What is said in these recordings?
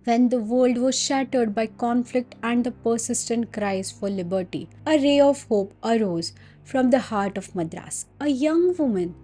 When the world was shattered by conflict and the persistent cries for liberty, a ray of hope arose from the heart of Madras. A young woman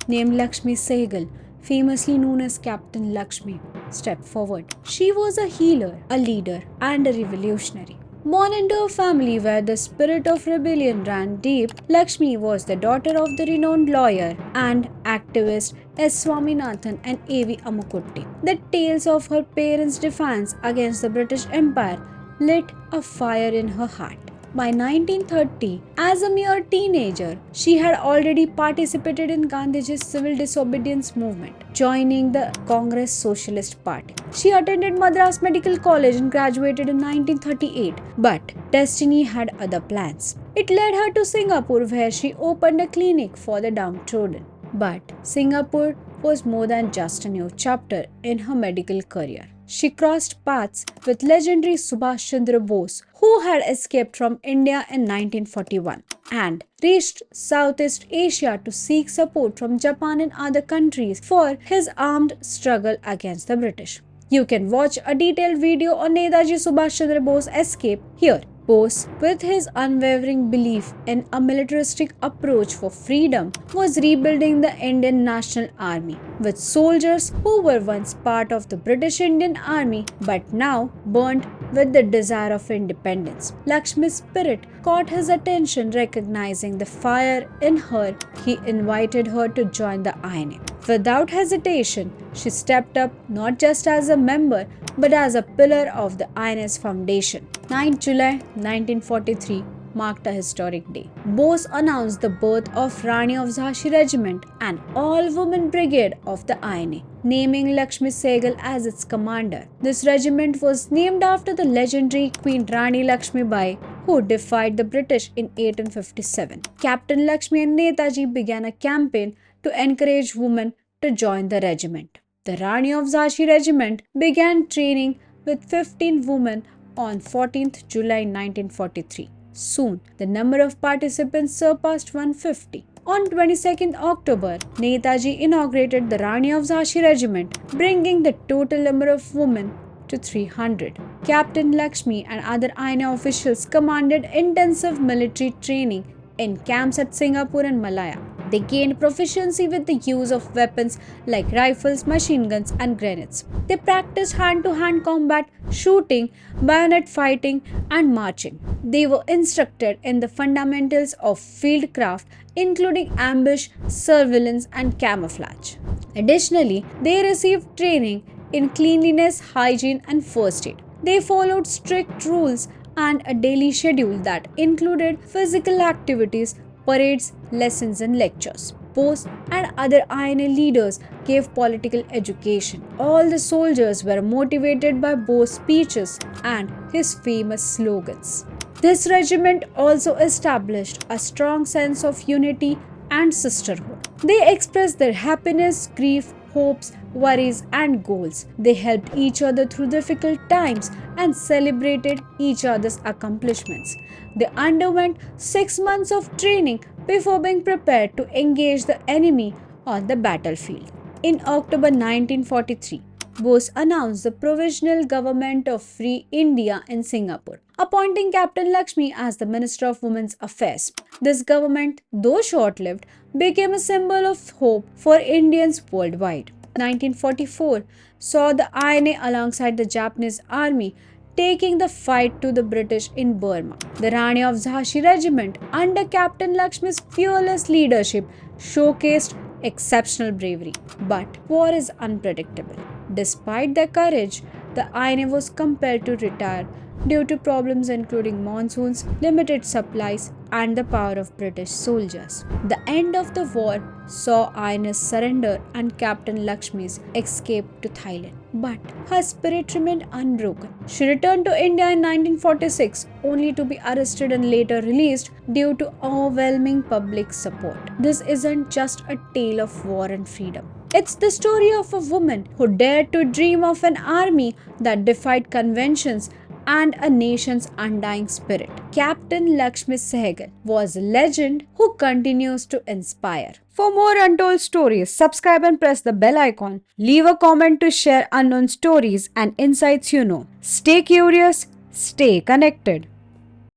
named Laxmi Sehgal, famously known as Captain Lakshmi, stepped forward. She was a healer, a leader, and a revolutionary. Born into a family where the spirit of rebellion ran deep, Lakshmi was the daughter of the renowned lawyer and activist S. Swaminathan and A.V. Amukutti. The tales of her parents' defense against the British Empire lit a fire in her heart. By 1930, as a mere teenager, she had already participated in Gandhiji's civil disobedience movement, joining the Congress Socialist Party. She attended Madras Medical College and graduated in 1938, but destiny had other plans. It led her to Singapore, where she opened a clinic for the downtrodden. But Singapore was more than just a new chapter in her medical career. She crossed paths with legendary Subhash Chandra Bose, who had escaped from India in 1941 and reached Southeast Asia to seek support from Japan and other countries for his armed struggle against the British. You can watch a detailed video on Netaji Subhash Chandra Bose escape here. Bose, with his unwavering belief in a militaristic approach for freedom, was rebuilding the Indian National Army with soldiers who were once part of the British Indian Army but now burnt with the desire of independence. Lakshmi's spirit caught his attention. Recognizing the fire in her, he invited her to join the INA. Without hesitation, she stepped up not just as a member but as a pillar of the INA's foundation. 9 July 1943 marked a historic day. Bose announced the birth of Rani of Jhansi Regiment, an all-women brigade of the INA, naming Laxmi Sehgal as its commander. This regiment was named after the legendary Queen Rani Lakshmi Bai, who defied the British in 1857. Captain Lakshmi and Netaji began a campaign to encourage women to join the regiment. The Rani of Jhansi Regiment began training with 15 women on 14th July 1943. Soon, the number of participants surpassed 150. On 22nd October, Netaji inaugurated the Rani of Jhansi Regiment, bringing the total number of women to 300. Captain Lakshmi and other INA officials commanded intensive military training in camps at Singapore and Malaya. They gained proficiency with the use of weapons like rifles, machine guns, and grenades. They practiced hand-to-hand combat, shooting, bayonet fighting, and marching. They were instructed in the fundamentals of fieldcraft, including ambush, surveillance, and camouflage. Additionally, they received training in cleanliness, hygiene, and first aid. They followed strict rules and a daily schedule that included physical activities, parades, lessons, and lectures. Bose and other INA leaders gave political education. All the soldiers were motivated by Bose's speeches and his famous slogans. This regiment also established a strong sense of unity and sisterhood. They expressed their happiness, grief, hopes, worries, and goals. They helped each other through difficult times and celebrated each other's accomplishments. They underwent 6 months of training before being prepared to engage the enemy on the battlefield. In October 1943, Bose announced the Provisional Government of Free India in Singapore, appointing Captain Lakshmi as the Minister of Women's Affairs. This government, though short-lived, became a symbol of hope for Indians worldwide. 1944 saw the INA alongside the Japanese army taking the fight to the British in Burma. The Rani of Jhansi Regiment, under Captain Lakshmi's fearless leadership, showcased exceptional bravery. But war is unpredictable. Despite their courage, the INA was compelled to retire due to problems including monsoons, limited supplies, and the power of British soldiers. The end of the war saw INA's surrender and Captain Lakshmi's escape to Thailand. But her spirit remained unbroken. She returned to India in 1946 only to be arrested and later released due to overwhelming public support. This isn't just a tale of war and freedom. It's the story of a woman who dared to dream of an army that defied conventions and a nation's undying spirit. Captain Lakshmi Sehgal was a legend who continues to inspire. For more untold stories, subscribe and press the bell icon. Leave a comment to share unknown stories and insights you know. Stay curious, stay connected.